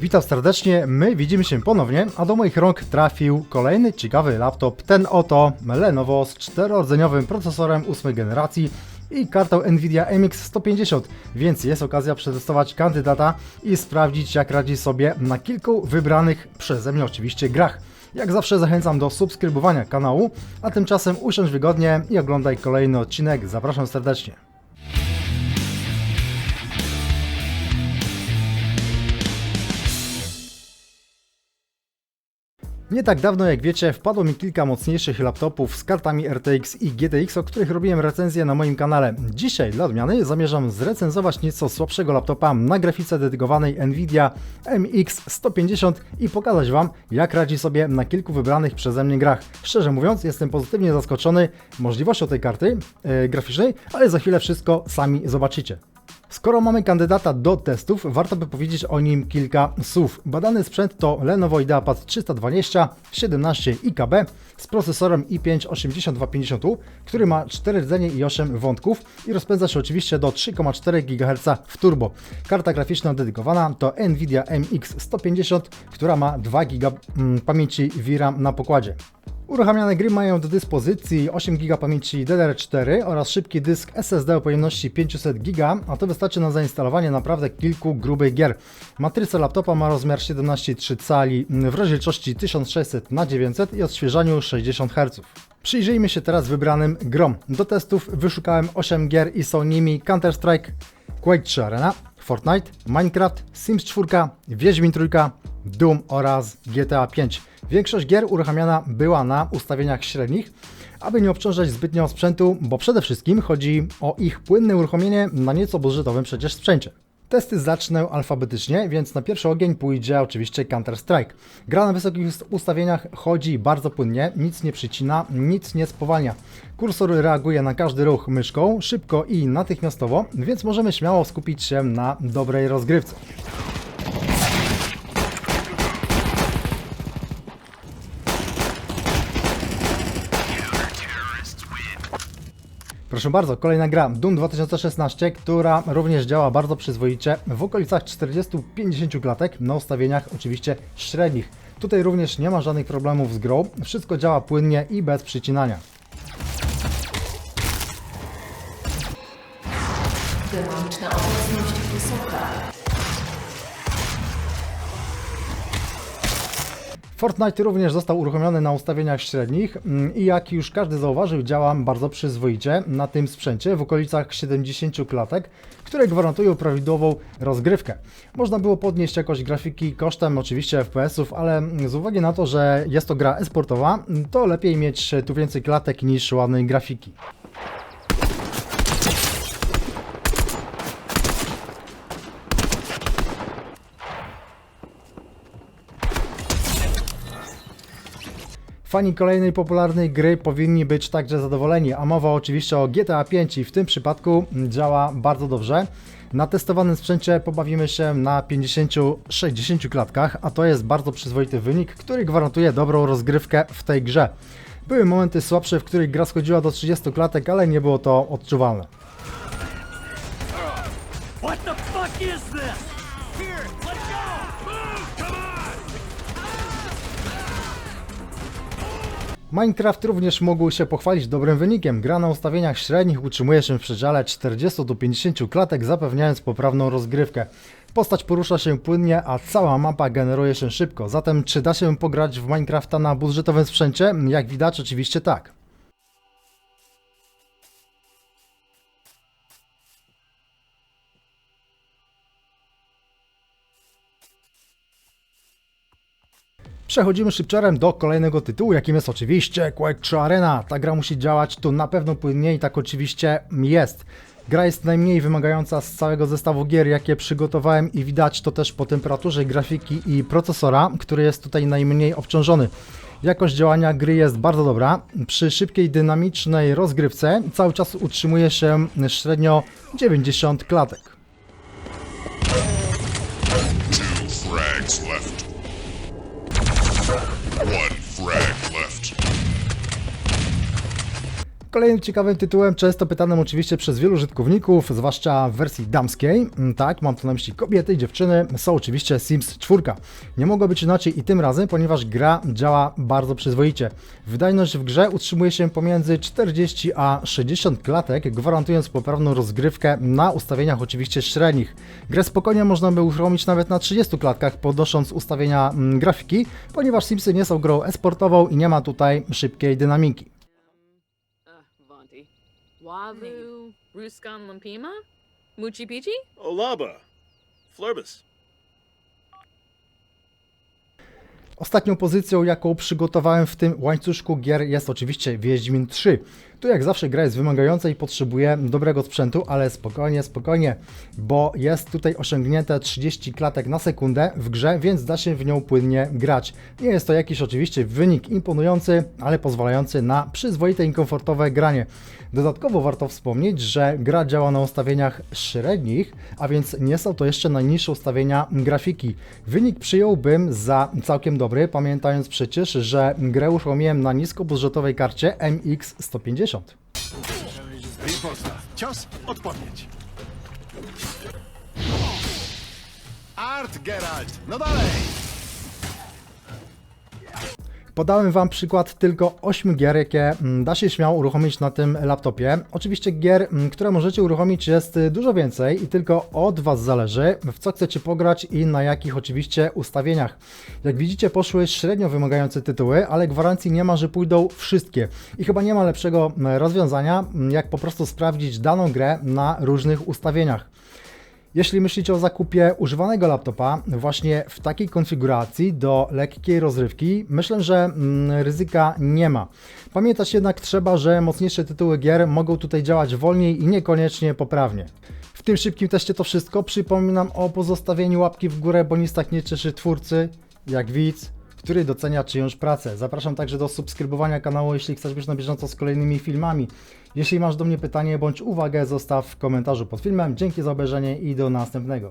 Witam serdecznie, my widzimy się ponownie, a do moich rąk trafił kolejny ciekawy laptop, ten oto Lenovo z 4-rdzeniowym procesorem 8 generacji i kartą Nvidia MX 150, więc jest okazja przetestować kandydata i sprawdzić, jak radzi sobie na kilku wybranych przeze mnie oczywiście grach. Jak zawsze zachęcam do subskrybowania kanału, a tymczasem usiądź wygodnie i oglądaj kolejny odcinek, zapraszam serdecznie. Nie tak dawno, jak wiecie, wpadło mi kilka mocniejszych laptopów z kartami RTX i GTX, o których robiłem recenzję na moim kanale. Dzisiaj dla odmiany zamierzam zrecenzować nieco słabszego laptopa na grafice dedykowanej Nvidia MX 150 i pokazać Wam, jak radzi sobie na kilku wybranych przeze mnie grach. Szczerze mówiąc, jestem pozytywnie zaskoczony możliwością tej karty graficznej, ale za chwilę wszystko sami zobaczycie. Skoro mamy kandydata do testów, warto by powiedzieć o nim kilka słów. Badany sprzęt to Lenovo IdeaPad 320 17 IKB z procesorem i5-8250U, który ma 4 rdzenie i 8 wątków i rozpędza się oczywiście do 3,4 GHz w turbo. Karta graficzna dedykowana to Nvidia MX 150, która ma 2 GB pamięci VRAM na pokładzie. Uruchamiane gry mają do dyspozycji 8 GB pamięci DDR4 oraz szybki dysk SSD o pojemności 500 GB, a to wystarczy na zainstalowanie naprawdę kilku grubych gier. Matryca laptopa ma rozmiar 17,3 cali w rozdzielczości 1600×900 i odświeżaniu 60 Hz. Przyjrzyjmy się teraz wybranym grom. Do testów wyszukałem 8 gier i są nimi Counter-Strike, Quake 3 Arena, Fortnite, Minecraft, Sims 4, Wiedźmin 3, Doom oraz GTA 5. Większość gier uruchamiana była na ustawieniach średnich, aby nie obciążać zbytnio sprzętu, bo przede wszystkim chodzi o ich płynne uruchomienie na nieco budżetowym przecież sprzęcie. Testy zacznę alfabetycznie, więc na pierwszy ogień pójdzie oczywiście Counter-Strike. Gra na wysokich ustawieniach chodzi bardzo płynnie, nic nie przycina, nic nie spowalnia. Kursor reaguje na każdy ruch myszką, szybko i natychmiastowo, więc możemy śmiało skupić się na dobrej rozgrywce. Proszę bardzo, kolejna gra Doom 2016, która również działa bardzo przyzwoicie w okolicach 40-50 klatek na ustawieniach oczywiście średnich. Tutaj również nie ma żadnych problemów z grą, wszystko działa płynnie i bez przycinania. Dynamiczna obecność wysoka. Fortnite również został uruchomiony na ustawieniach średnich i jak już każdy zauważył, działa bardzo przyzwoicie na tym sprzęcie w okolicach 70 klatek, które gwarantują prawidłową rozgrywkę. Można było podnieść jakość grafiki kosztem oczywiście FPS-ów, ale z uwagi na to, że jest to gra e-sportowa, to lepiej mieć tu więcej klatek niż ładnej grafiki. Fani kolejnej popularnej gry powinni być także zadowoleni, a mowa oczywiście o GTA 5 i w tym przypadku działa bardzo dobrze. Na testowanym sprzęcie pobawimy się na 50-60 klatkach, a to jest bardzo przyzwoity wynik, który gwarantuje dobrą rozgrywkę w tej grze. Były momenty słabsze, w których gra schodziła do 30 klatek, ale nie było to odczuwalne. What the fuck is this? Here, let's go! Move, come on! Minecraft również mógł się pochwalić dobrym wynikiem. Gra na ustawieniach średnich utrzymuje się w przedziale 40-50 klatek, zapewniając poprawną rozgrywkę. Postać porusza się płynnie, a cała mapa generuje się szybko. Zatem czy da się pograć w Minecrafta na budżetowym sprzęcie? Jak widać, oczywiście tak. Przechodzimy szybciorem do kolejnego tytułu, jakim jest oczywiście Quake 3 Arena. Ta gra musi działać tu na pewno płynnie i tak oczywiście jest. Gra jest najmniej wymagająca z całego zestawu gier, jakie przygotowałem i widać to też po temperaturze grafiki i procesora, który jest tutaj najmniej obciążony. Jakość działania gry jest bardzo dobra. Przy szybkiej, dynamicznej rozgrywce cały czas utrzymuje się średnio 90 klatek. Two frags left. One frag left. Kolejnym ciekawym tytułem, często pytanym oczywiście przez wielu użytkowników, zwłaszcza w wersji damskiej, tak, mam tu na myśli kobiety i dziewczyny, są oczywiście Sims 4. Nie mogło być inaczej i tym razem, ponieważ gra działa bardzo przyzwoicie. Wydajność w grze utrzymuje się pomiędzy 40 a 60 klatek, gwarantując poprawną rozgrywkę na ustawieniach oczywiście średnich. Grę spokojnie można by uruchomić nawet na 30 klatkach, podnosząc ustawienia grafiki, ponieważ Simsy nie są grą e-sportową i nie ma tutaj szybkiej dynamiki. Vonti. Wavu, Ruskan Lampima? Muchi Pichi? Olaba. Flurbus. Ostatnią pozycją, jaką przygotowałem w tym łańcuszku gier, jest oczywiście Wiedźmin 3. Tu jak zawsze gra jest wymagająca i potrzebuje dobrego sprzętu, ale spokojnie, bo jest tutaj osiągnięte 30 klatek na sekundę w grze, więc da się w nią płynnie grać. Nie jest to jakiś oczywiście wynik imponujący, ale pozwalający na przyzwoite i komfortowe granie. Dodatkowo warto wspomnieć, że gra działa na ustawieniach średnich, a więc nie są to jeszcze najniższe ustawienia grafiki. Wynik przyjąłbym za całkiem dobry, pamiętając przecież, że grę uruchomiłem na niskobudżetowej karcie MX 150. Riposta. Cios, odpowiedź. Art, Geralt. No dalej. Podałem Wam przykład tylko 8 gier, jakie da się śmiało uruchomić na tym laptopie. Oczywiście gier, które możecie uruchomić, jest dużo więcej i tylko od Was zależy, w co chcecie pograć i na jakich oczywiście ustawieniach. Jak widzicie, poszły średnio wymagające tytuły, ale gwarancji nie ma, że pójdą wszystkie. I chyba nie ma lepszego rozwiązania, jak po prostu sprawdzić daną grę na różnych ustawieniach. Jeśli myślicie o zakupie używanego laptopa właśnie w takiej konfiguracji do lekkiej rozrywki, myślę, że ryzyka nie ma. Pamiętać jednak trzeba, że mocniejsze tytuły gier mogą tutaj działać wolniej i niekoniecznie poprawnie. W tym szybkim teście to wszystko. Przypominam o pozostawieniu łapki w górę, bo nic tak nie cieszy twórcy jak widz, który docenia czyjąś pracę. Zapraszam także do subskrybowania kanału, jeśli chcesz być na bieżąco z kolejnymi filmami. Jeśli masz do mnie pytanie bądź uwagę, zostaw w komentarzu pod filmem. Dzięki za obejrzenie i do następnego.